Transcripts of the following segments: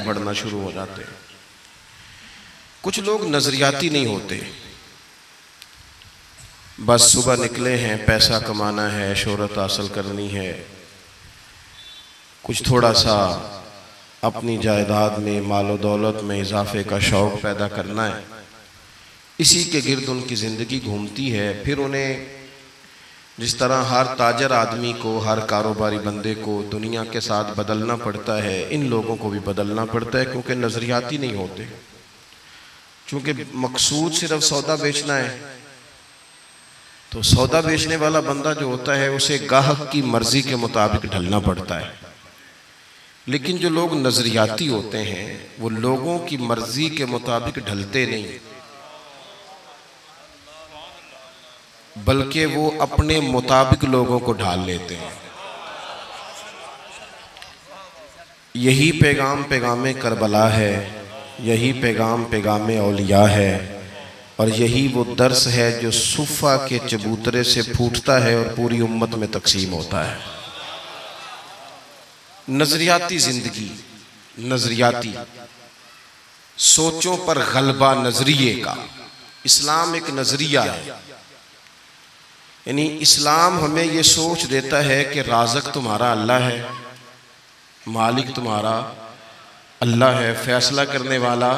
बढ़ना शुरू हो जाते हैं। कुछ लोग नजरियाती नहीं होते, बस सुबह निकले हैं, पैसा कमाना है, शोहरत हासिल करनी है, कुछ थोड़ा सा अपनी जायदाद में, मालो दौलत में इजाफे का शौक़ पैदा करना है, इसी के गिर्द उनकी ज़िंदगी घूमती है। फिर उन्हें जिस तरह हर ताजर आदमी को, हर कारोबारी बंदे को दुनिया के साथ बदलना पड़ता है, इन लोगों को भी बदलना पड़ता है, क्योंकि नज़रियाती नहीं होते। चूँकि मकसूद सिर्फ सौदा बेचना है, तो सौदा बेचने वाला बंदा जो होता है उसे गाहक की मर्जी के मुताबिक ढलना पड़ता है। लेकिन जो लोग नज़रियाती होते हैं वो लोगों की मर्जी के मुताबिक ढलते नहीं, बल्कि वो अपने मुताबिक लोगों को ढाल लेते हैं। यही पैगाम पैगाम करबला है, यही पैगाम पैगाम औलिया है, और यही वो दर्स है जो सुफ़ा के चबूतरे से फूटता है और पूरी उम्मत में तकसीम होता है। नजरियाती जिंदगी, नजरियाती सोचों पर गलबा नजरिए का। इस्लाम एक नजरिया है, यानी इस्लाम हमें ये सोच देता है कि राज़िक तुम्हारा अल्लाह है, मालिक तुम्हारा अल्लाह है, फैसला करने वाला,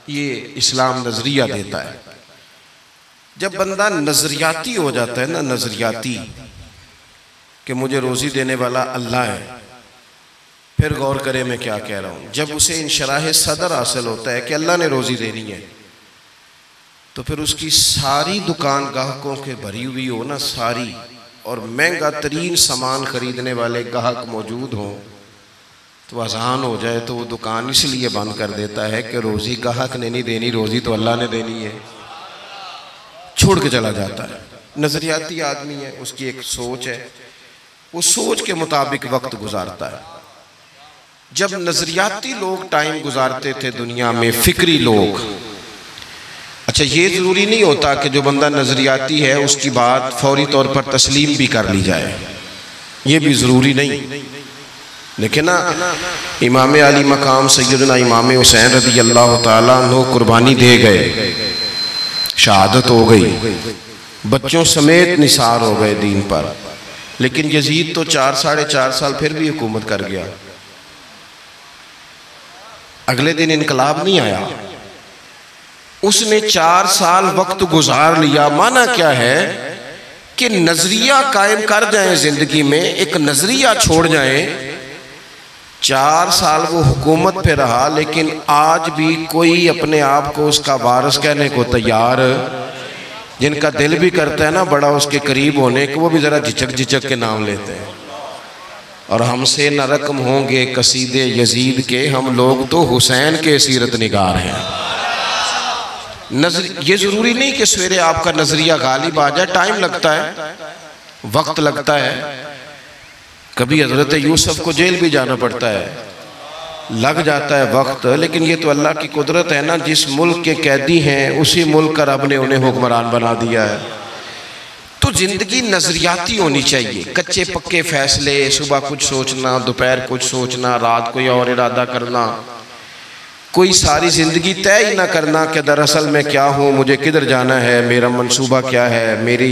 ये इस्लाम नजरिया देता है। जब बंदा नजरियाती हो जाता है ना, नजरियाती कि मुझे रोज़ी देने वाला अल्लाह है, फिर गौर करें मैं क्या कह रहा हूँ। जब उसे इंशराह सदर हासिल होता है कि अल्लाह ने रोज़ी देनी है, तो फिर उसकी सारी दुकान गाहकों के भरी हुई हो ना, सारी, और महंगा तरीन सामान खरीदने वाले गाहक मौजूद हों, तो अजान हो जाए तो वो दुकान इसलिए बंद कर देता है कि रोज़ी गाहक ने नहीं देनी, रोज़ी तो अल्लाह ने देनी है, छोड़ के चला जाता है। नज़रियाती आदमी है, उसकी एक सोच है, वो सोच के मुताबिक वक्त गुजारता है। जब नज़रियाती लोग टाइम गुजारते थे दुनिया में, फिक्री लोग, अच्छा ये ज़रूरी नहीं होता कि जो बंदा नज़रियाती है उसकी बात फौरी तौर पर तस्लीम भी कर ली जाए, ये भी ज़रूरी नहीं। लेकिन ना इमाम अली मकाम सैयदना इमाम हुसैन रज़ी अल्लाह ताला अन्हु कुर्बानी दे गए, शहादत हो गई, बच्चों समेत निसार हो गए दीन पर, लेकिन यजीद तो 4 साढ़े 4 साल फिर भी हुकूमत कर गया। अगले दिन इनकलाब नहीं आया, उसने 4 साल वक्त गुजार लिया। माना क्या है कि नजरिया कायम कर जाएं जिंदगी में, एक नजरिया छोड़ जाएं। 4 साल वो हुकूमत पे रहा, लेकिन आज भी कोई अपने आप को उसका वारिस कहने को तैयार, जिनका दिल भी करता है ना बड़ा उसके करीब होने को, वो भी जरा झिझक झिझक के नाम लेते हैं। और हमसे न रकम होंगे कसीदे यजीद के, हम लोग तो हुसैन के सीरत निगार हैं। ये जरूरी नहीं कि सवेरे आपका नजरिया गालिब आ जाए, टाइम लगता है, वक्त लगता है। कभी हजरत यूसुफ को जेल भी जाना पड़ता है, लग जाता है वक्त, लेकिन ये तो अल्लाह की कुदरत है ना। जिस मुल्क के कैदी हैं उसी मुल्क का रब ने उन्हें हुक्मरान बना दिया है। तो जिंदगी नजरियाती होनी चाहिए, कच्चे पक्के फैसले, सुबह कुछ सोचना, दोपहर कुछ सोचना, रात कोई और इरादा करना, कोई सारी ज़िंदगी तय ही ना करना कि दरअसल मैं क्या हूँ, मुझे किधर जाना है, मेरा मंसूबा क्या है, मेरी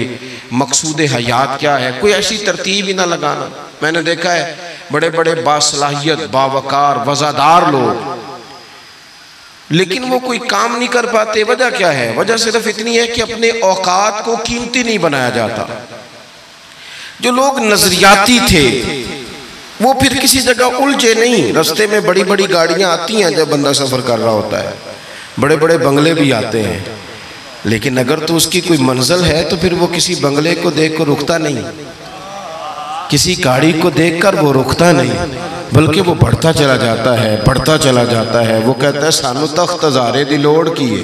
मकसूद हयात क्या है, कोई ऐसी तरतीब ही ना लगाना। मैंने देखा है बड़े बड़े बासलाहियत, बावकार, वज़ादार लोग, लेकिन वो कोई काम नहीं कर पाते। वजह क्या है? वजह सिर्फ इतनी है कि अपने औकात को कीमती नहीं बनाया जाता। जो लोग नजरियाती थे वो फिर किसी जगह उलझे नहीं। रास्ते में बड़ी बड़ी गाड़ियां आती हैं जब बंदा सफर कर रहा होता है, बड़े बड़े बंगले भी आते हैं, लेकिन अगर तो उसकी कोई मंजिल है तो फिर वो किसी बंगले को देख कर रुकता नहीं, किसी गाड़ी को देखकर वो रुकता नहीं, बल्कि वो बढ़ता चला जाता है, बढ़ता चला जाता है। वो कहता है सानू तख्त हज़ारे दी लोड़ की है,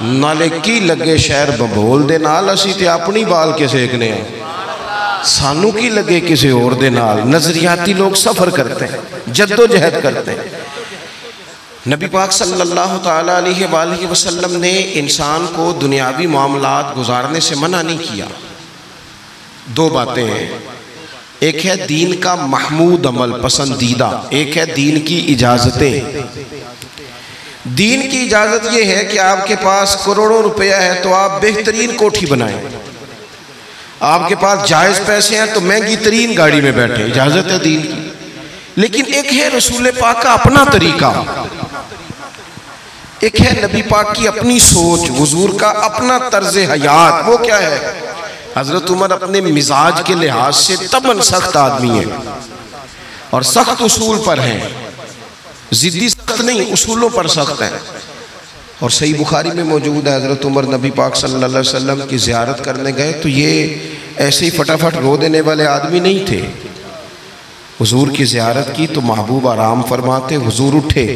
नाले की लगे शहर बबोल दे नाल, असी ते अपनी बाल के सेकने हैं, सानू की लगे किसी और दे नाल। नजरियाती लोग सफर करते हैं, जद्दोजहद करते हैं। नबी पाक सल्लल्लाहु ताला अलैहि वसल्लम ने इंसान को दुनियावी मामलात गुजारने से मना नहीं किया। दो बातें हैं, एक है दीन का महमूद अमल पसंदीदा, एक है दीन की इजाज़तें। दीन की इजाज़त यह है कि आपके पास करोड़ों रुपया है तो आप बेहतरीन कोठी बनाएं, आपके पास जायज़ पैसे हैं तो महंगी तरीन गाड़ी में बैठे, इजाज़त है दीन की। लेकिन एक है रसूल पाक का अपना तरीका, एक है नबी पाक की अपनी सोच, हुजूर का अपना तर्ज हयात। वो क्या है? हजरत उमर अपने मिजाज के लिहाज से तबन सख्त आदमी है और सख्त उसूल पर हैं, जिद्दी सख्त नहीं, उसूलों पर सख्त हैं। और सही बुखारी में मौजूद है, हजरत उमर नबी पाक सल्लल्लाहु अलैहि वसल्लम की ज़ियारत करने गए तो ये ऐसे ही फटाफट रो देने वाले आदमी नहीं थे। हुजूर की ज़ियारत की तो महबूब आराम फरमाते, हुजूर उठे,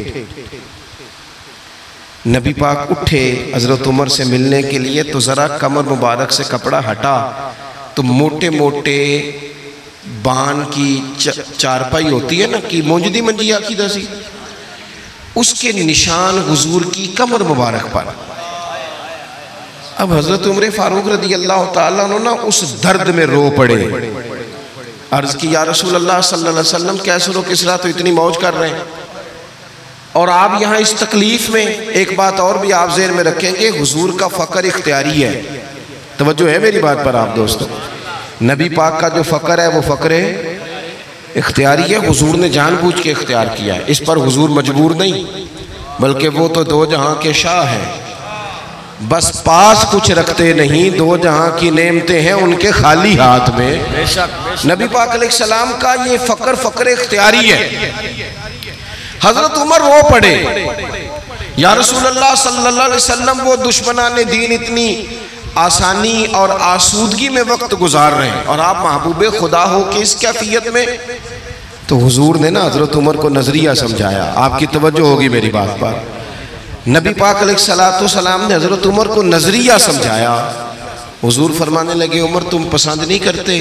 नबी पाक उठे हजरत उमर से मिलने के लिए, तो ज़रा कमर मुबारक से कपड़ा हटा तो मोटे मोटे बान की चारपाई होती है ना, कि मोंजदी मंजिया की दसी, उसके निशान हुजूर की कमर मुबारक पर। अब हजरत उमर फारूक रदी अल्लाह ताला अन्हु ना उस दर्द में रो पड़े। अर्ज़ की या रसूल अल्लाह सल्लल्लाहु अलैहि वसल्लम, कैसर व किसरा तो इतनी मौज कर रहे हैं और आप यहाँ इस तकलीफ में। एक बात और भी आप ज़हन में रखेंगे, हुजूर का फ़क्र इख्तियारी है। तवज्जो है मेरी बात पर आप दोस्तों? नबी पाक का जो फ़क्र है वो फ़क्र इख्तियारी है, हुजूर ने जानबूझ के इख्तियार किया है। इस पर हुजूर मजबूर नहीं, बल्कि वो तो दो जहाँ के शाह हैं, बस पास कुछ रखते नहीं, दो जहाँ की नेमतें हैं उनके खाली हाथ में। नबी पाक अलैहिस्सलाम का ये फ़क्र इख्तियारी है। हजरत उमर रो पड़े, या रसूल अल्लाह सल्लल्लाहु अलैहि वसल्लम, वो दुश्मनाने दीन इतनी आसानी और आसूदगी में वक्त गुजार रहे हैं और आप महबूब खुदा हो कि इस कैफियत में। तो हुजूर ने ना हजरत उमर को नजरिया समझाया। आपकी तवज्जो होगी मेरी बात पर। नबी पाक अलैहिस्सलाम ने हजरत उमर को नजरिया समझाया। हुजूर फरमाने लगे, उमर तुम पसंद नहीं करते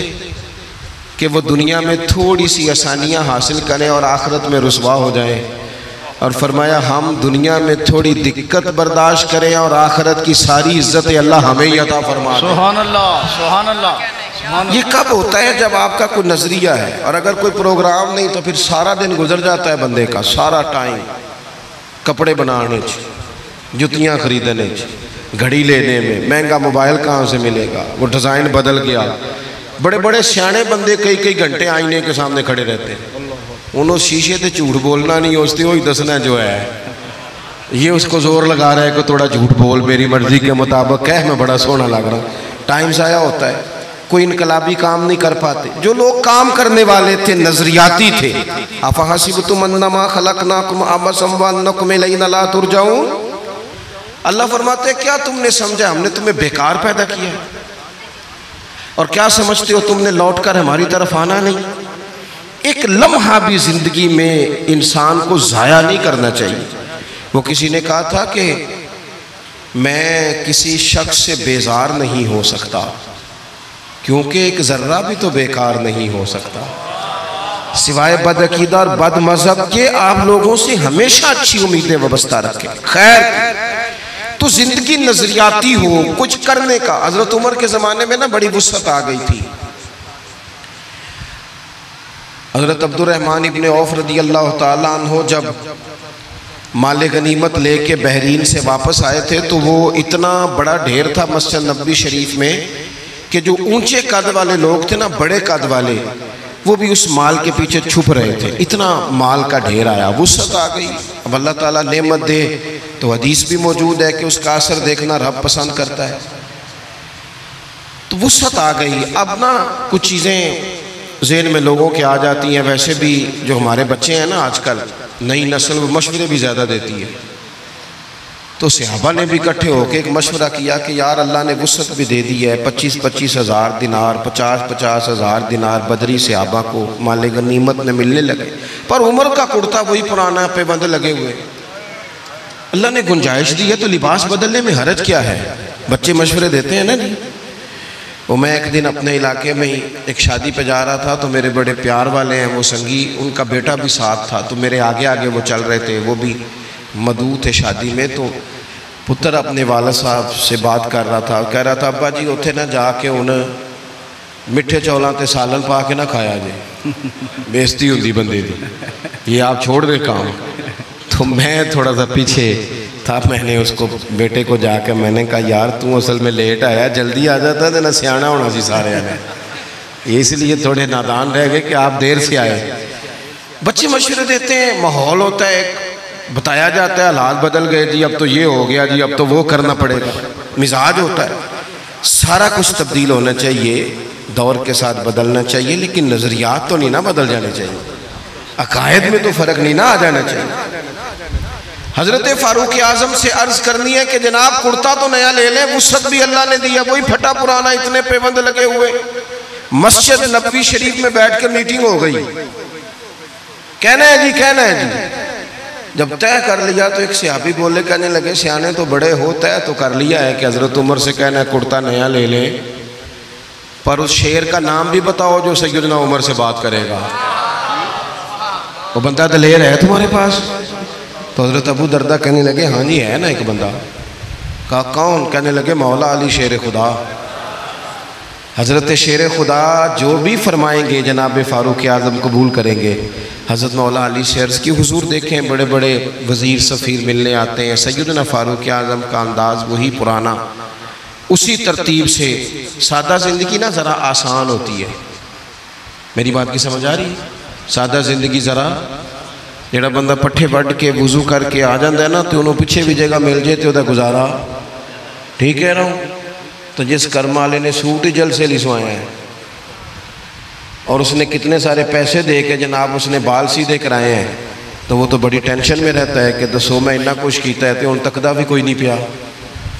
कि वो दुनिया में थोड़ी सी आसानियाँ हासिल करें और आखिरत में रुसवा हो जाएं? और फरमाया, हम दुनिया में थोड़ी दिक्कत बर्दाश्त करें और आखिरत की सारी इज्जत अल्लाह हमें ही अता फरमा दे। सुभान अल्लाह, सुभान अल्लाह। ये कब होता है? जब आपका कोई नजरिया है। और अगर कोई प्रोग्राम नहीं तो फिर सारा दिन गुजर जाता है बंदे का, सारा टाइम कपड़े बनाने, जुतियाँ खरीदने, घड़ी लेने में, महंगा मोबाइल कहाँ से मिलेगा, वो डिज़ाइन बदल गया। बड़े बड़े सियाने बंदे कई घंटे आईने के सामने खड़े रहते हैं, उन्होंने शीशे से झूठ बोलना नहीं, उससे वही दसना जो है। ये उसको जोर लगा रहा है कि थोड़ा झूठ बोल, मेरी मर्जी के मुताबिक कह, मैं बड़ा सोना लग रहा। टाइम ज़ाया होता है, कोई इनकलाबी काम नहीं कर पाते। जो लोग काम करने वाले थे, नजरियाती थे। अफहसिबतुम अन्नमा खलकनाकुम अबसन व अन्नकुम इलैना ला तुरजाऊन। अल्लाह फरमाते, क्या तुमने समझा हमने तुम्हें बेकार पैदा किया? और क्या समझते हो तुमने लौट कर हमारी तरफ आना नहीं? एक लम्हा भी जिंदगी में इंसान को ज़ाया नहीं करना चाहिए। वो किसी ने कहा था कि मैं किसी शख्स से बेजार नहीं हो सकता, क्योंकि एक ज़र्रा भी तो बेकार नहीं हो सकता। सिवाय बदअकीदा और बद मज़हब के आप लोगों से हमेशा अच्छी उम्मीदें वाबस्ता रखें। खैर, तो जिंदगी नजरियाती हो, कुछ करने का। हजरत उमर के ज़माने में ना बड़ी वुसअत आ गई थी। हजरत अब्दुर्रहमान इब्ने औफ रदी अल्लाह ताला अन्हो जब माले गनीमत लेके बहरीन से वापस आए थे तो वो इतना बड़ा ढेर था मस्जिद नबवी शरीफ में कि जो ऊंचे कद वाले लोग थे ना, बड़े कद वाले, वो भी उस माल के पीछे छुप रहे थे। इतना माल का ढेर आया, वुसअत आ गई। अब अल्लाह ताला नेमत दे तो हदीस भी मौजूद है कि उसका असर देखना रब पसंद करता है। तो वुसअत आ गई। अब ना कुछ चीज़ें ज़हन में लोगों के आ जाती हैं। वैसे भी जो हमारे बच्चे हैं ना आजकल, नई नस्ल वो मशवरे भी ज़्यादा देती है। तो सहाबा ने भी इकट्ठे होकर एक मशवरा किया कि यार अल्लाह ने वुसअत भी दे दी है, 25-25 हज़ार दिनार, 50-50 हज़ार दिनार बदरी सहाबा को माले गनीमत में मिलने लगे। पर उमर का कुर्ता वही पुराना पे बंद लगे हुए। अल्लाह ने गुंजाइश दी है तो लिबास बदलने में हरज क्या है। बच्चे मशवरे देते हैं ना जी। वो मैं एक दिन अपने इलाके में ही एक शादी पे जा रहा था, तो मेरे बड़े प्यार वाले हैं वो संगी, उनका बेटा भी साथ था, तो मेरे आगे आगे वो चल रहे थे, वो भी मदऊ थे शादी में। तो पुत्र अपने वालिद साहब से बात कर रहा था, कह रहा था अब्बा जी उत्थे ना जाके उन मिठे चौलों ते सालन पा के ना खाया जे, बेइज्जती होंदी बंदे दी, ये आप छोड़ दे काम। तो मैं थोड़ा सा पीछे था, मैंने उसको बेटे को जाकर मैंने कहा यार तू असल में लेट आया, जल्दी आ जाता तो ना सियाना होना सी सारे ने, इसलिए थोड़े नादान रह गए कि आप देर से आए। बच्चे मशवरे देते हैं, माहौल होता है, बताया जाता है हालात बदल गए जी, अब तो ये हो गया जी, अब तो वो करना पड़ेगा, मिजाज होता है। सारा कुछ तब्दील होना चाहिए, दौर के साथ बदलना चाहिए, लेकिन नज़रियात तो नहीं ना बदल जाने चाहिए, अकायद में तो फ़र्क नहीं ना आ जाना चाहिए। हज़रत फ़ारूक आज़म से अर्ज़ करनी है कि जनाब कुर्ता तो नया ले लें, वुसअत भी अल्लाह ने दिया, वही फटा पुराना, इतने पेबंद लगे हुए। मस्जिद नबवी शरीफ में बैठ कर मीटिंग हो गई, कहना है जी, कहना है जी। जब तय कर लिया तो एक सहाबी बोले, कहने लगे सियाने तो बड़े हो, तय तो कर लिया है कि हज़रत उमर से कहना है कुर्ता नया ले लें, पर उस शेर का नाम भी बताओ जो सैयदना उमर से बात करेगा। वो बंदा दलेर है तुम्हारे पास? तो हज़रत अबू दरदा कहने लगे हाँ जी है ना एक बंदा। कहा कौन? कहने लगे मौला अली शेर खुदा। हज़रत शेर खुदा जो भी फरमाएंगे जनाब फ़ारूक आज़म कबूल करेंगे। हज़रत मौला अली शेर की हुजूर देखें, बड़े बड़े वज़ीर सफ़ीर मिलने आते हैं, सैयदना फ़ारूक आज़म का अंदाज़ वही पुराना, उसी तरतीब से। सादा ज़िंदगी ना ज़रा आसान होती है, मेरी बात की समझ आ रही है? सादा ज़िंदगी ज़रा, जेड़ा बंदा पट्ठे वढ़ के वुजू करके आ जाता है ना, तो उन्होंने पिछे भी जगह मिल जाए तो वह गुजारा ठीक है ना। तो जिस कर्म वाले ने सूट ही जल से लिसवाया है और उसने कितने सारे पैसे दे के जनाब उसने बाल सीधे कराए हैं, तो वो तो बड़ी टेंशन में रहता है कि दसो मैं इन्ना कुछ किया है तो हुण तकदा भी कोई नहीं पिया,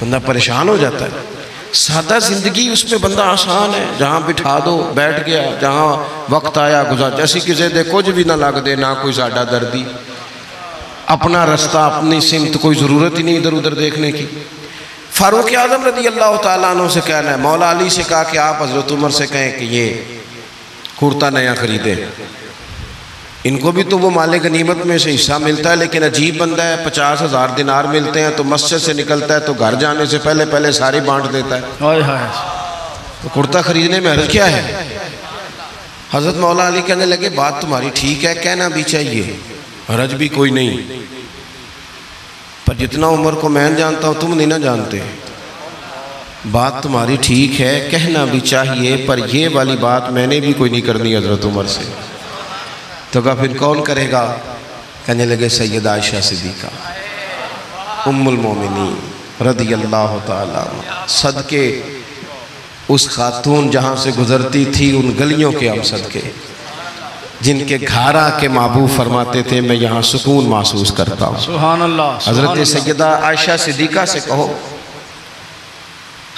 बंदा परेशान हो जाता है। सादा ज़िंदगी उसमें बंदा आसान है, जहाँ बिठा दो बैठ गया, जहाँ वक्त आया गुजार, जैसी किसी दे कुछ भी ना लग दे, ना कोई साडा दर्दी, अपना रास्ता अपनी सिमत, कोई ज़रूरत ही नहीं इधर उधर देखने की। फ़ारूक आज़म रज़ी अल्लाह तआला अन्हु से कहना है, मौला अली से कहा कि आप हज़रत उमर से कहें कि ये कुर्ता नया खरीदे, इनको भी तो वो माले गनीमत में से हिस्सा मिलता है, लेकिन अजीब बंदा है, 50,000 दिनार मिलते हैं तो मस्जिद से निकलता है तो घर जाने से पहले पहले सारी बांट देता है। तो कुर्ता खरीदने में हर्ज क्या है? हज़रत मौला अली कहने लगे बात तुम्हारी ठीक है, कहना भी चाहिए, हर्ज भी कोई नहीं, पर जितना उमर को मैं जानता हूँ तुम नहीं ना जानते। बात तुम्हारी ठीक है, कहना भी चाहिए, पर ये वाली बात मैंने भी कोई नहीं करनी हज़रत उमर से। तो कहा फिर कौन करेगा? कहने लगे सैयदा आयशा सिद्दीक़ा उम्मुल मोमिनीन रज़ी अल्लाह तआला, सदके उस खातून जहाँ से गुजरती थी उन गलियों के हम सदके, जिनके घारा के महबूब फरमाते थे मैं यहाँ सुकून महसूस करता हूँ। सुभान अल्लाह। हज़रत सैयदा आयशा सिद्दीक़ा से कहो,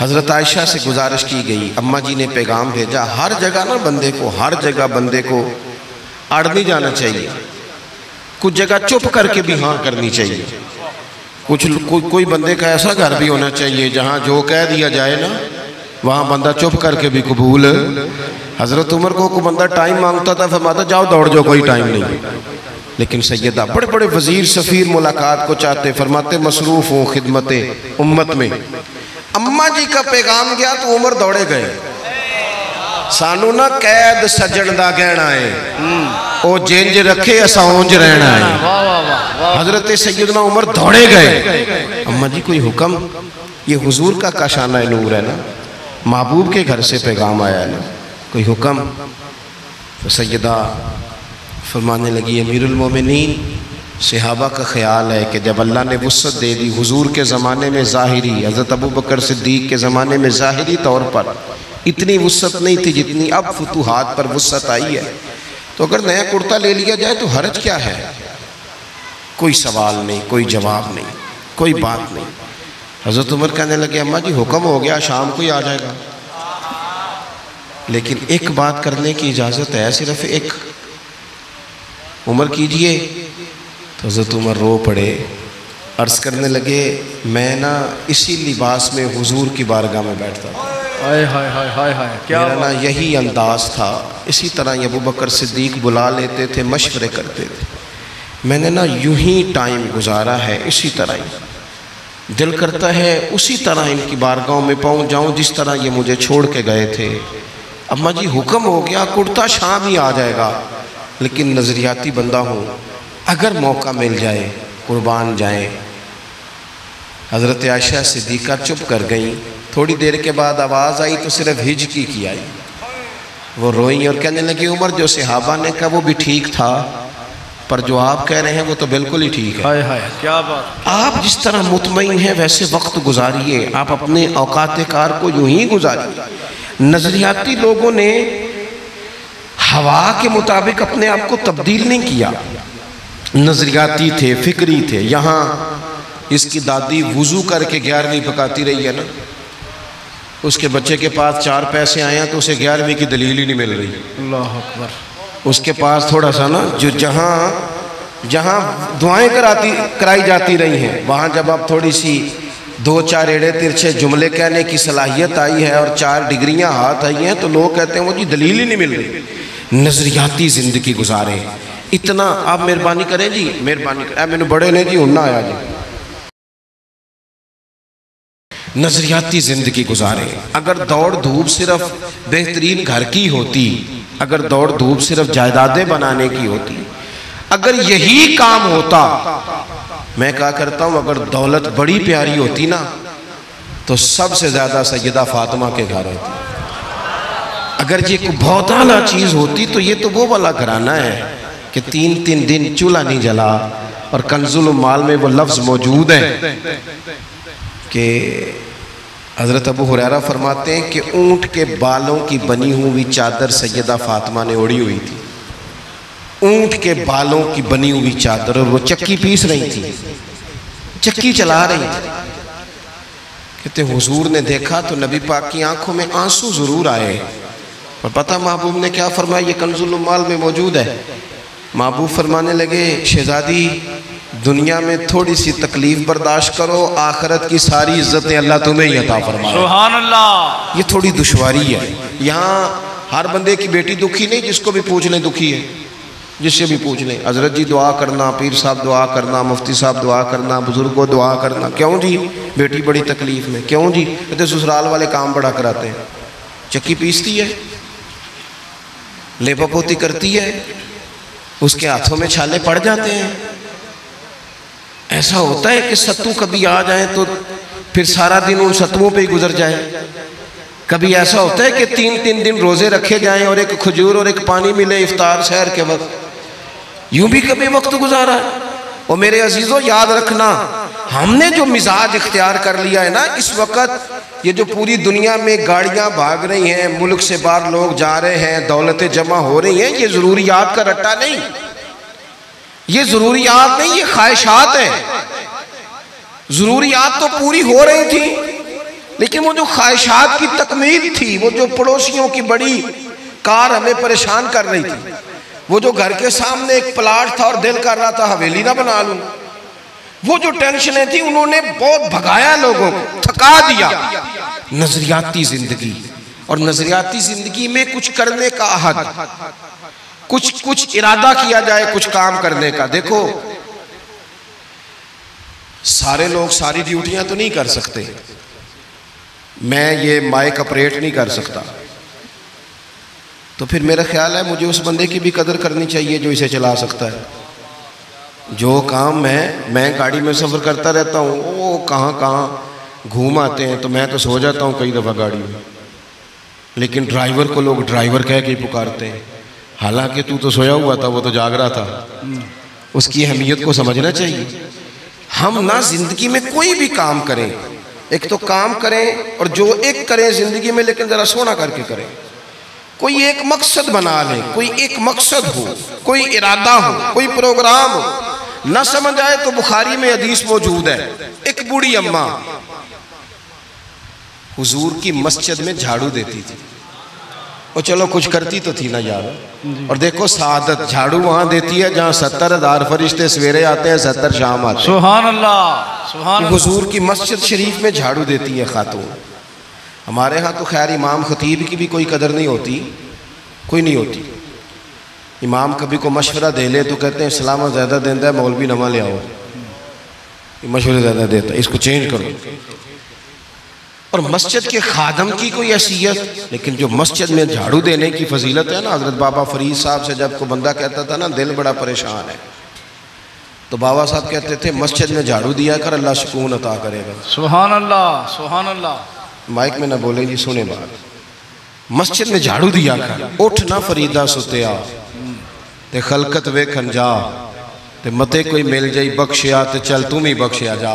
हज़रत आयशा से गुजारिश की गई, अम्मा जी ने पैगाम भेजा, हर जगह ना बंदे को, हर जगह बंदे को अड़ नहीं जाना चाहिए, कुछ जगह चुप करके भी हाँ करनी चाहिए। कोई बंदे का ऐसा घर भी होना चाहिए जहाँ जो कह दिया जाए ना वहाँ बंदा चुप करके भी कबूल। हज़रत उमर को कोई बंदा टाइम मांगता था, फरमाता जाओ दौड़ जाओ, कोई टाइम नहीं। लेकिन सैयदा बड़े बड़े वज़ीर सफ़ीर मुलाकात को चाहते, फरमाते मसरूफ़ हूँ खिदमत उम्मत में। अम्मा जी का पैगाम गया तो उमर दौड़े गए, सानू ना कैद सजन दा कहना है, ओ जिंज रखे असा उंज रहना है। हज़रत सैयदना उमर दौड़े गए, अम्मा जी कोई हुक्म? ये हुजूर का काशाना नूर है ना, महबूब के घर से पैगाम आया है ना, कोई हुक्म? तो सैयदा फरमाने लगी अमीरुल मोमिनीन, सहाबा का ख्याल है कि जब अल्लाह ने वुसअत दे दी, हुजूर के ज़माने में ज़ाहिरी, हज़रत अबू बकर सिद्दीक़ के ज़माने में ज़ाहिरी तौर पर इतनी वुसअत नहीं थी जितनी अब फुतूहात पर वुसअत आई है, तो अगर नया कुर्ता ले लिया जाए तो हर्ज क्या है? कोई सवाल नहीं, कोई जवाब नहीं, कोई बात नहीं। हज़रत उमर कहने लगे अम्मा जी हुक्म हो गया, शाम को ही आ जाएगा, लेकिन एक बात करने की इजाज़त है, सिर्फ एक। उमर कीजिए। तो हज़रत उमर रो पड़े, अर्ज़ करने लगे मैं ना इसी लिबास में हुजूर की बारगाह में बैठता था। हाय हाय हाय हाय हाय, क्या मेरा ना यही अंदाज़ था। इसी तरह अबू बकर सिद्दीक बुला लेते थे, मशवरे करते थे। मैंने ना यूं ही टाइम गुजारा है, इसी तरह ही दिल करता है उसी तरह इनकी बारगाहों में पहुंच जाऊं जिस तरह ये मुझे छोड़ के गए थे। अम्मा जी हुक्म हो गया, कुर्ता शाम ही आ जाएगा, लेकिन नज़रियाती बंदा हूँ, अगर मौका मिल जाए कुर्बान जाए। हज़रत आयशा सिद्दीक़ा चुप कर गई। थोड़ी देर के बाद आवाज़ आई तो सिर्फ हिजकी की आई। वो रोई और कहने लगी उमर, जो सहाबा ने कहा वो भी ठीक था, पर जो आप कह रहे हैं वो तो बिल्कुल ही ठीक है। हाय हाय, क्या बात। आप जिस तरह मुतमईन हैं वैसे वक्त गुजारिए, आप अपने औकात कार को यूं ही गुजारिए। नज़रियाती लोगों ने हवा के मुताबिक अपने आप को तब्दील नहीं किया, नज़रियाती थे, फिक्री थे। यहाँ इसकी दादी वुज़ू करके 11वीं पकाती रही है ना, उसके बच्चे के पास 4 पैसे आए हैं तो उसे 11वीं की दलील ही नहीं मिल रही। अल्लाह अकबर। उसके पास थोड़ा सा ना जो जहाँ दुआएं कराई जाती रही हैं, वहाँ जब आप थोड़ी सी 2-4 एड़े तिरछे जुमले कहने की सलाहियत आई है और 4 डिग्रियाँ हाथ आई हैं तो लोग कहते हैं वो जी दलील ही नहीं मिल रही। नज़रियाती ज़िंदगी गुजारे। इतना आप मेहरबानी करें जी, मेहरबानी करें, मैंने बड़े ने जी उन्ना आया जी। नज़रियाती ज़िंदगी गुजारे। अगर दौड़ धूप सिर्फ बेहतरीन घर की होती, अगर दौड़ धूप सिर्फ जायदादें बनाने की होती, अगर यही काम होता, मैं क्या करता हूँ, अगर दौलत बड़ी प्यारी होती ना तो सबसे ज़्यादा सैयदा फातिमा के घर होती। अगर ये कोई बहुत आला चीज़ होती तो ये तो वो वाला घराना है कि 3-3 दिन चूल्हा नहीं जला। और कंजुल माल में वो लफ्ज़ मौजूद है कि हज़रत अबू हुरैरा फरमाते हैं कि ऊँट के बालों की बनी हुई चादर सैयदा फातिमा ने ओढ़ी हुई थी। ऊँट के बालों की बनी हुई चादर, और वो चक्की पीस रही थी, चक्की चला रही थी। कहते हुजूर ने देखा तो नबी पाक की आंखों में आंसू ज़रूर आए, और पता महबूब ने क्या फरमाया, ये कंजुल माल में मौजूद है। महबूब फरमाने लगे, शहजादी दुनिया में थोड़ी सी तकलीफ बर्दाश्त करो, आखिरत की सारी इज्जतें अल्लाह तुम्हें ही अता फरमाए। सुभान अल्लाह। ये थोड़ी दुश्वारी है। यहाँ हर बंदे की बेटी दुखी नहीं, जिसको भी पूछ लें दुखी है, जिससे भी पूछ लें। हजरत जी दुआ करना, पीर साहब दुआ करना, मुफ्ती साहब दुआ करना, बुजुर्गों दुआ करना। क्यों जी? बेटी बड़ी तकलीफ में। क्यों जी? कहते ससुराल वाले काम बड़ा कराते हैं, चक्की पीसती है, लेपा पोती करती है, उसके हाथों में छाले पड़ जाते हैं। ऐसा होता है कि सत्तू कभी आ जाए तो फिर सारा दिन उन सत्तुओं पे ही गुजर जाए। कभी ऐसा होता है कि 3-3 दिन रोजे रखे जाएं और एक खजूर और एक पानी मिले इफ्तार सहर के वक्त। यूं भी कभी वक्त गुजारा है। और मेरे अजीजों याद रखना, हमने जो मिजाज इख्तियार कर लिया है ना इस वक्त, ये जो पूरी दुनिया में गाड़ियां भाग रही हैं, मुल्क से बाहर लोग जा रहे हैं, दौलतें जमा हो रही हैं, ये ज़रूरियात का रट्टा नहीं, ये ज़रूरियात नहीं, ये ख्वाहिशात है। ज़रूरियात तो पूरी हो रही थी, लेकिन वो जो ख्वाहिशात की तकमील थी, वो जो पड़ोसियों की बड़ी कार हमें परेशान कर रही थी, वो जो घर के सामने एक प्लाट था और दिल कर रहा था हवेली ना बना लूं, वो जो टेंशनें थी उन्होंने बहुत भगाया, लोगों को थका दिया। नजरियाती जिंदगी, और नजरियाती जिंदगी में कुछ करने का अहद, कुछ इरादा किया जाए कुछ काम करने का। देखो सारे लोग सारी ड्यूटियां तो नहीं कर सकते, मैं ये माइक ऑपरेट नहीं कर सकता, तो फिर मेरा ख्याल है मुझे उस बंदे की भी कदर करनी चाहिए जो इसे चला सकता है। जो काम मैं गाड़ी में सफ़र करता रहता हूँ, वो कहाँ घूम आते हैं, तो मैं तो सो जाता हूँ कई दफ़ा गाड़ी में, लेकिन ड्राइवर को लोग ड्राइवर कह के ही पुकारते हैं, हालांकि तू तो सोया हुआ था, वो तो जाग रहा था। उसकी अहमियत को समझना चाहिए। हम ना जिंदगी में कोई भी काम करें, एक तो काम करें और जो एक करें जिंदगी में, लेकिन ज़रा सोना करके करें। कोई एक मकसद बना लें, कोई एक मकसद हो, कोई इरादा हो, कोई प्रोग्राम हो। ना समझ आए तो बुखारी में हदीस मौजूद है, एक बूढ़ी अम्मा हुजूर की मस्जिद में झाड़ू देती थी। वो चलो कुछ करती तो थी ना यार। और देखो सादत झाड़ू वहां देती है जहाँ 70,000 फरिश्ते सवेरे आते हैं, 70 शाम आते हैं। सुभान अल्लाह, सुभान हुजूर की मस्जिद शरीफ में झाड़ू देती है खातून। हमारे यहाँ तो खैर इमाम खतीब की भी कोई कदर नहीं होती, कोई नहीं होती। इमाम कभी को मशवरा दे ले तो कहते हैं सलामा ज़्यादा देता है, मौलवी नवा ले आओ, मशवरे ज़्यादा देता है, इसको चेंज करो। और मस्जिद के खादम की कोई हैसियत, लेकिन जो मस्जिद में झाड़ू देने की फजीलत है ना, हज़रत बाबा फरीद साहब से जब को बंदा कहता था ना दिल बड़ा परेशान है, तो बाबा साहब कहते थे मस्जिद में झाड़ू दिया कर, अल्लाह सुकून अता करेगा। सुभान अल्लाह, सुभान अल्लाह। माइक में ना बोले जी, सुने बात। मस्जिद में झाड़ू दिया कर, उठ ना फरीदा सुतिया ते खलकत वेखन जा, ते मते कोई मिल जाई बख्शिया ते चल तू भी बख्शिया जा।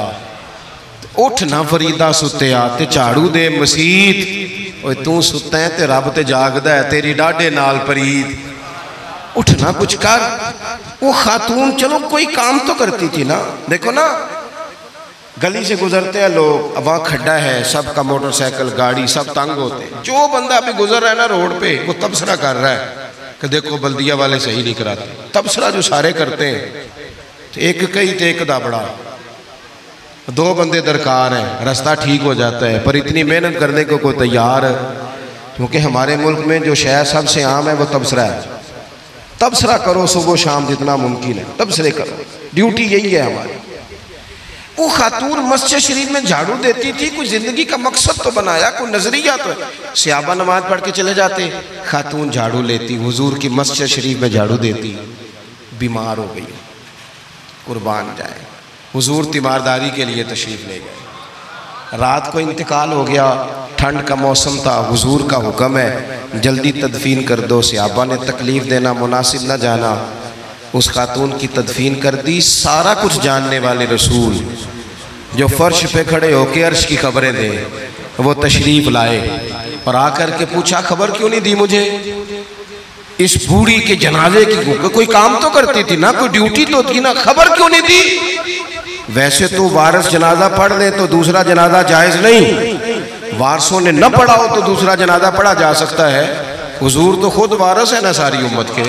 उठ ना फरीदा सुतिया ते झाड़ू दे मसीत, ओए तू सुता है ते रब ते जागदा है, तेरी डाडे नाल परीत। उठ ना कुछ कर। वो खातून चलो कोई काम तो करती थी ना। देखो ना गली से गुजरते हैं लोग, अब वहाँ खड्डा है, सबका मोटरसाइकिल गाड़ी सब तंग होते हैं। जो बंदा अभी गुजर रहा है ना रोड पे, वो तबसरा कर रहा है कि देखो बल्दिया वाले सही नहीं कराते। तबसरा जो सारे करते हैं, तो एक कई तो एक दाबड़ा, दो बंदे दरकार हैं, रास्ता ठीक हो जाता है। पर इतनी मेहनत करने को कोई तैयार है, क्योंकि हमारे मुल्क में जो शय सबसे आम है वो तबसरा है। तबसरा करो सुबह शाम जितना मुमकिन है, तबसरे करो, ड्यूटी यही है हमारी। वो खातून मस्जिद शरीफ में झाड़ू देती थी, कोई जिंदगी का मकसद तो बनाया, कोई नजरिया तो है। सहाबा नमाज पढ़ के चले जाते, खातून झाड़ू लेती, हुजूर की मस्जिद शरीफ में झाड़ू देती। बीमार हो गई, कुर्बान जाए, हुजूर तीमारदारी के लिए तशरीफ ले गए। रात को इंतकाल हो गया, ठंड का मौसम था, हुजूर का हुक्म है जल्दी तदफीन कर दो। सहाबा ने तकलीफ देना मुनासिब न जाना, उस खातून की तदफीन कर दी। सारा कुछ जानने वाले रसूल जो फर्श पे खड़े होके अर्श की खबरें दे, वो तशरीफ लाए और आकर के पूछा खबर क्यों नहीं दी मुझे? इस बूढ़ी के जनाजे की कोई काम तो करती थी ना, कोई ड्यूटी तो थी ना, खबर क्यों नहीं दी? वैसे तो वारिस जनाजा पढ़ ले तो दूसरा जनाजा जायज नहीं, वारसों ने न पढ़ा हो तो दूसरा जनाजा पढ़ा जा सकता है। हुजूर तो खुद वारिस है ना सारी उम्मत के।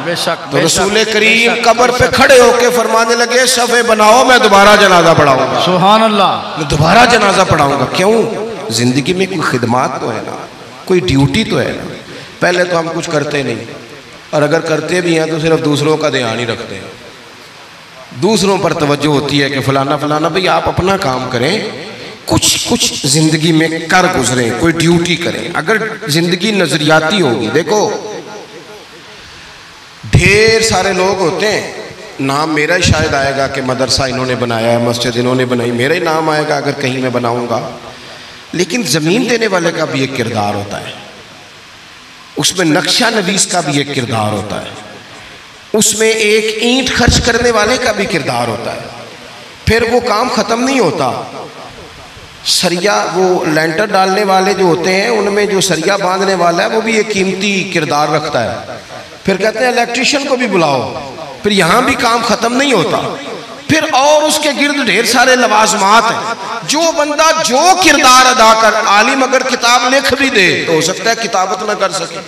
बेशक, तो रसूल करीम कब्र पे खड़े होके फरमाने लगे सफ़े बनाओ, मैं दोबारा जनाजा पढ़ाऊंगा। सुभान अल्लाह। मैं दोबारा जनाजा पढ़ाऊंगा। क्यों? जिंदगी में कोई खिदमात तो है ना, कोई ड्यूटी तो है ना। पहले तो हम कुछ करते नहीं, और अगर करते भी हैं तो सिर्फ दूसरों का ध्यान ही रखते हैं। दूसरों पर तवज्जो होती है कि फलाना फलाना, भाई आप अपना काम करें, कुछ कुछ जिंदगी में कर गुजरें, कोई ड्यूटी करें। अगर जिंदगी नजरियाती होगी, देखो ढेर सारे लोग होते हैं, नाम मेरा ही शायद आएगा कि मदरसा इन्होंने बनाया है, मस्जिद इन्होंने बनाई, मेरा ही नाम आएगा अगर कहीं मैं बनाऊंगा। लेकिन जमीन देने वाले का भी एक किरदार होता है, उसमें नक्शा नवीस का भी एक किरदार होता है, उसमें एक ईंट खर्च करने वाले का भी किरदार होता है। फिर वो काम ख़त्म नहीं होता। सरिया, वो लेंटर डालने वाले जो होते हैं, उनमें जो सरिया बांधने वाला है वो भी एक कीमती किरदार रखता है। फिर कहते हैं इलेक्ट्रिशियन को भी बुलाओ, फिर यहाँ भी काम ख़त्म नहीं होता। फिर और उसके गिर्द ढेर सारे लवाजमात हैं। जो बंदा जो किरदार अदा कर, आलिम अगर किताब लिख भी दे तो हो सकता है किताबत ना कर सके,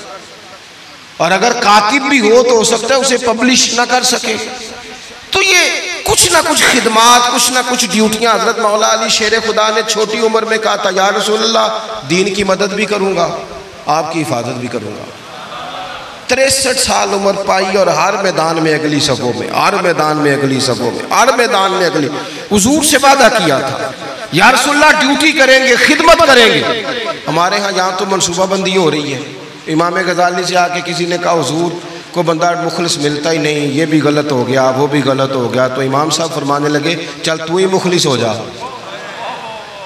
और अगर कातिब भी हो तो हो सकता है उसे पब्लिश ना कर सके। तो ये कुछ ना कुछ खिदमात, कुछ ना कुछ ड्यूटियां। हजरत मौला अली शेर खुदा ने छोटी उम्र में कहा था, या रसूलल्लाह दीन की मदद भी करूंगा, आपकी हिफाजत भी करूंगा। 63 साल उम्र पाई और हर मैदान में अगली सफ़ों में, हर मैदान में अगली सफ़ों में, हर मैदान में अगली। हुजूर से वादा किया था, या रसूलल्लाह ड्यूटी करेंगे, खिदमत करेंगे। हमारे यहाँ तो मनसूबाबंदी हो रही है। इमाम गजाली से आके किसी ने कहा हुजूर को बंदा मुखलिस मिलता ही नहीं, ये भी गलत हो गया, वो भी गलत हो गया। तो इमाम साहब फरमाने लगे चल तू ही मुखलिस हो जा,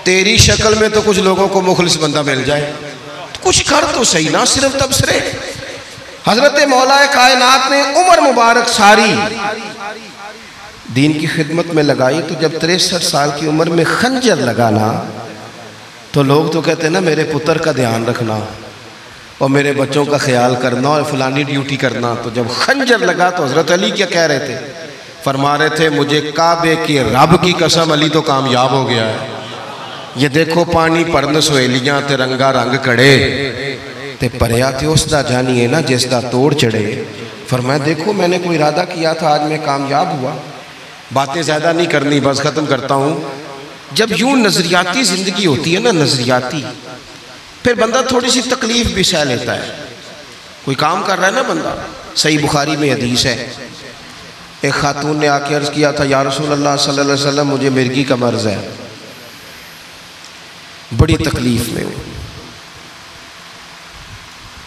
तेरी शक्ल में तो कुछ लोगों को मुखलिस बंदा मिल जाए, तो कुछ कर तो सही ना, सिर्फ तबसरे। हजरत मौला कायनात ने उम्र मुबारक सारी दीन की खिदमत में लगाई। तो जब 63 साल की उम्र में खंजर लगाना, तो लोग तो कहते हैं ना मेरे पुत्र का ध्यान रखना और मेरे बच्चों का ख्याल करना और फलानी ड्यूटी करना। तो जब खंजर लगा तो हजरत अली क्या कह रहे थे? फरमा रहे थे मुझे काबे के रब की कसम, अली तो कामयाब हो गया है। ये देखो पानी परन सहेलियां तिरंगा रंग कड़े, ते परया ते उसदा जानिए ना जिसदा तोड़ चढ़े। फरमाया देखो मैंने कोई इरादा किया था, आज मैं कामयाब हुआ। बातें ज़्यादा नहीं करनी, बस ख़त्म करता हूँ। जब यूँ नज़रियाती ज़िंदगी होती है ना, नज़रियाती, फिर बंदा थोड़ी सी तकलीफ़ भी सह लेता है। कोई काम कर रहा है ना बंदा, सही बुखारी में हदीस है, एक खातून ने आके अर्ज़ किया था, या रसूल अल्लाह सल्लल्लाहु अलैहि वसल्लम मुझे मिर्गी का मर्ज़ है, बड़ी तकलीफ़ में हूँ।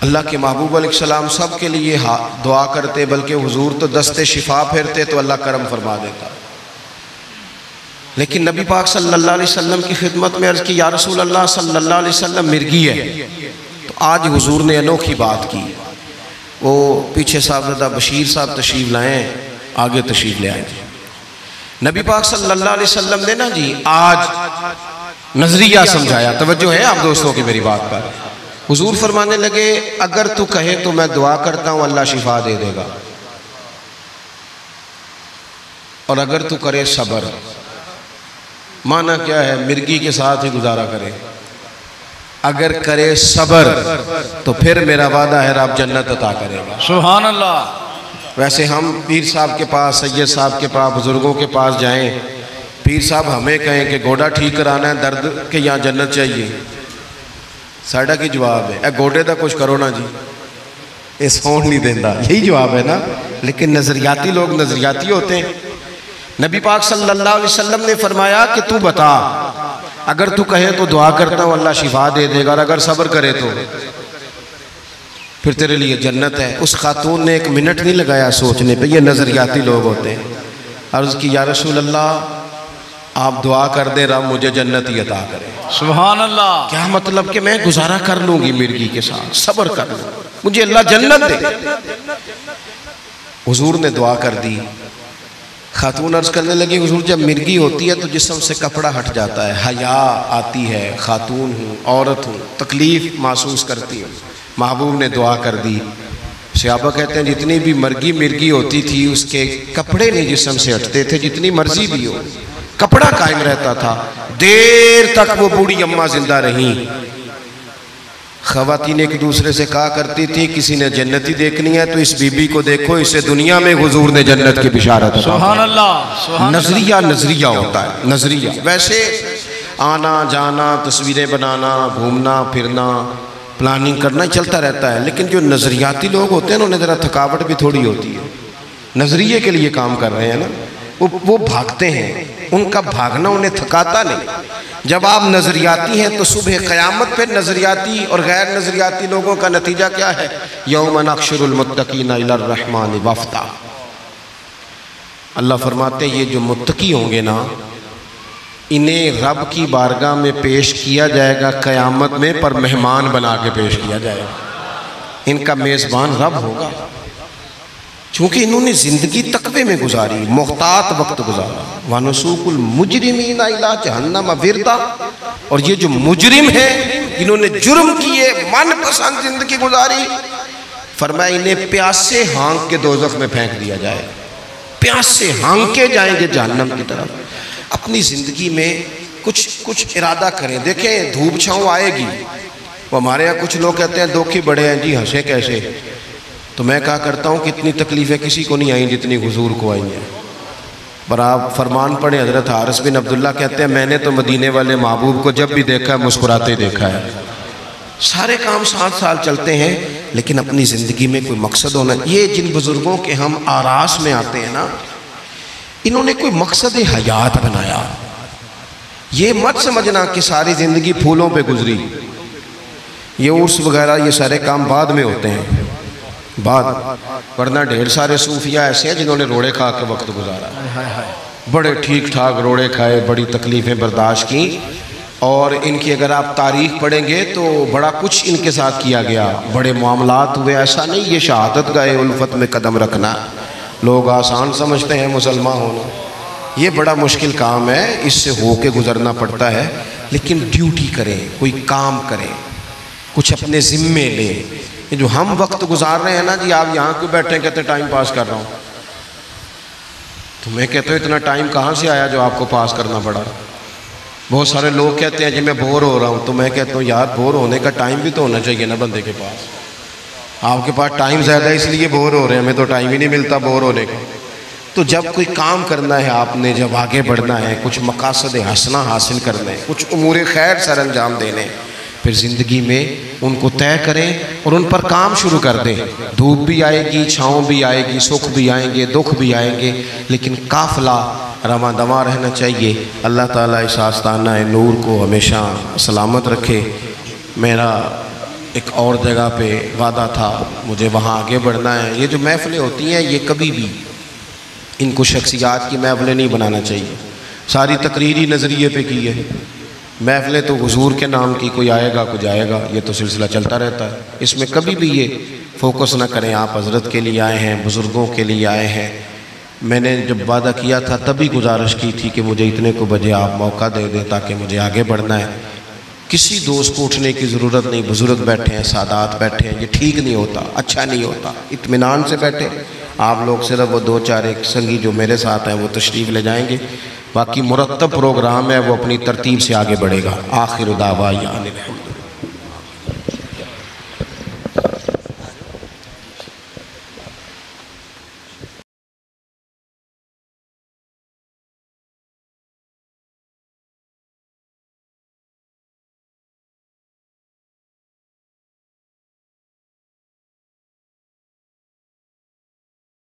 अल्लाह के महबूब अलैहिस्सलाम सब के लिए दुआ करते, बल्कि हुजूर तो दस्ते शिफा फेरते तो अल्लाह करम फरमा देता। लेकिन नबी पाक सल्लल्लाहु अलैहि वसल्लम की खिदमत में अर्ज़ की, या रसूल अल्लाह सल्लल्लाहु अलैहि वसल्लम मिर्गी है। तो आज हुजूर ने अनोखी बात की। वो पीछे साहबज़ादा बशीर साहब तशरीफ़ लाएँ, आगे तशरीफ़ ले आए। नबी पाक सल्लल्लाहु अलैहि वसल्लम ने ना जी आज नज़रिया समझाया। तवज्जो है आप दोस्तों की मेरी बात पर। हुजूर फरमाने लगे, अगर तू कहे तो मैं दुआ करता हूँ अल्लाह शिफा दे देगा, और अगर तू करे सब्र। माना क्या है, मिर्गी के साथ ही गुजारा करे। अगर करे सब्र तो फिर मेरा वादा है रब जन्नत अता करेगा। सुभान अल्लाह। वैसे हम पीर साहब के पास, सैयद साहब के पास, बुजुर्गों के पास जाएं, पीर साहब हमें कहें कि गोडा ठीक कराना है, दर्द के यहाँ जन्नत चाहिए, साड़ा की जवाब है, गोडे का कुछ करो ना जी, ये सौन नहीं देता, यही जवाब है ना। लेकिन नज़रियाती लोग नज़रियाती होते हैं। नबी पाक सल्लल्लाहु अलैहि वसल्लम ने फरमाया कि तू बता, अगर तू कहे तो दुआ करता हूँ अल्लाह शिफा दे देगा, और अगर सब्र करे तो फिर तेरे लिए जन्नत है। उस खातून ने 1 मिनट नहीं लगाया सोचने पे, ये नज़रियाती लोग होते हैं। अर्ज़ की, या रसूल अल्लाह आप दुआ कर दे रब मुझे जन्नत ही अता करे। सुभान अल्लाह। क्या मतलब कि मैं गुजारा कर लूँगी मिर्गी के साथ, सब्र कर लूँ, मुझे अल्लाह जन्नत दे। हुजूर ने दुआ कर दी। खातून अर्ज़ करने लगी, हुजूर जब मिर्गी होती है तो जिस्म से कपड़ा हट जाता है, हया आती है, खातून हूँ, औरत हूँ, तकलीफ़ महसूस करती हूँ। महबूब ने दुआ कर दी। सहाबा कहते हैं जितनी भी मिर्गी होती थी उसके कपड़े नहीं जिस्म से हटते थे, जितनी मर्जी भी हो कपड़ा कायम रहता था। देर तक वो बूढ़ी अम्मा जिंदा रहीं। ख़वातीन एक दूसरे से कहा करती थी, किसी ने जन्नती देखनी है तो इस बीबी को देखो, इसे दुनिया में हुजूर ने जन्नत की बिशारत दी। सुभान अल्लाह। नजरिया होता है, नजरिया। वैसे आना जाना, तस्वीरें बनाना, घूमना फिरना, प्लानिंग करना चलता रहता है, लेकिन जो नजरियाती लोग होते हैं उन्हें ज़रा थकावट भी थोड़ी होती है। नजरिए के लिए काम कर रहे हैं ना, वो भागते हैं, उनका भागना उन्हें थकाता नहीं। जब आप नज़रियाती हैं तो सुबह क़यामत पे नज़रियाती और गैर नज़रियाती लोगों का नतीजा क्या है? यौम नहशुरुल मुत्तकीना इलर रहमान वफ़दा। अल्लाह फरमाते हैं ये जो मुत्तकी होंगे ना, इन्हें रब की बारगाह में पेश किया जाएगा क़यामत में, पर मेहमान बना के पेश किया जाएगा। इनका मेज़बान रब होगा, चूँकि इन्होंने ज़िंदगी तकवे में गुजारी, मुख्तात वक्त गुजारा। वनुसूकुल मुजरिमीना इला जहन्नम विरदा। और ये जो मुजरिम हैं, इन्होंने जुर्म किए, मनपसंद जिंदगी गुजारी, फरमाया इन्हें प्यासे हाँक के दोज़ख में फेंक दिया जाए। प्यासे हाँके जाएंगे जहन्नम की तरफ। अपनी ज़िंदगी में कुछ इरादा करें। देखें धूप छाँव आएगी। वो हमारे यहाँ कुछ लोग कहते हैं दुख ही बड़े हैं जी, हंसे कैसे। तो मैं कहा करता हूँ कितनी तकलीफ़ें किसी को नहीं आई जितनी हुजूर को आई हैं। पर आप फरमान पढ़े, हज़रत हारिस बिन अब्दुल्ला कहते हैं मैंने तो मदीने वाले महबूब को जब भी देखा है मुस्कुराते देखा है। सारे काम 7 साल चलते हैं, लेकिन अपनी ज़िंदगी में कोई मकसद होना। ये जिन बुज़ुर्गों के हम आरास में आते हैं ना, इन्होंने कोई मकसद हयात बनाया। ये मत समझना कि सारी ज़िंदगी फूलों पे गुजरी। ये उर्स वगैरह ये सारे काम बाद में होते हैं, बाद, वरना ढेर सारे सूफिया ऐसे हैं जिन्होंने रोड़े खा के वक्त गुजारा। बड़े ठीक ठाक रोड़े खाए, बड़ी तकलीफ़ें बर्दाश्त की, और इनकी अगर आप तारीख़ पढ़ेंगे तो बड़ा कुछ इनके साथ किया गया, बड़े मामलात हुए। ऐसा नहीं ये शहादत गए उल्फत में कदम रखना लोग आसान समझते हैं मुसलमान होना, ये बड़ा मुश्किल काम है, इससे होके गुजरना पड़ता है। लेकिन ड्यूटी करें, कोई काम करें, कुछ अपने ज़िम्मे लें। ये जो हम वक्त गुजार रहे हैं ना जी, आप यहाँ क्यों बैठे कहते टाइम पास कर रहा हूँ, तो मैं कहता हूँ इतना टाइम कहाँ से आया जो आपको पास करना पड़ा। बहुत सारे लोग कहते हैं जी मैं बोर हो रहा हूँ, तो मैं कहता हूँ यार बोर होने का टाइम भी तो होना चाहिए ना बंदे के पास। आपके पास टाइम ज़्यादा है इसलिए बोर हो रहे हैं, हमें तो टाइम ही नहीं मिलता बोर होने का। तो जब कोई काम करना है आपने, जब आगे बढ़ना है, कुछ मकासद हसना हासिल करना है, कुछ उमूर खैर सर अंजाम देने, फिर ज़िंदगी में उनको तय करें और उन पर काम शुरू कर दें। धूप भी आएगी, छाँव भी आएगी, सुख भी आएंगे, दुख भी आएंगे, लेकिन काफ़िला रवां दवां रहना चाहिए। अल्लाह ताला इस आस्ताना नूर को हमेशा सलामत रखे। मेरा एक और जगह पे वादा था, मुझे वहाँ आगे बढ़ना है। ये जो महफ़िलें होती हैं ये कभी भी इनको शख्सियात की महफ़िलें नहीं बनाना चाहिए। सारी तकरीरी नज़रिए पे की है महफ़िलें, तो हुजूर के नाम की, कोई आएगा कोई जाएगा, ये तो सिलसिला चलता रहता है। इसमें कभी भी ये फोकस ना करें आप हज़रत के लिए आए हैं, बुज़ुर्गों के लिए आए हैं। मैंने जब वादा किया था तभी गुजारिश की थी कि मुझे इतने को बजे आप मौका दे दें ताकि मुझे आगे बढ़ना है। किसी दोस्त को उठने की ज़रूरत नहीं, बुज़ुर्ग बैठे हैं, सादात बैठे हैं, ये ठीक नहीं होता, अच्छा नहीं होता। इत्मीनान से बैठे आप लोग, सिर्फ वो 2-4 एक संगी जो मेरे साथ हैं वो तशरीफ़ ले जाएंगे, बाकी मुरत्तब प्रोग्राम है वो अपनी तरतीब से आगे बढ़ेगा। आखिर दावा यानी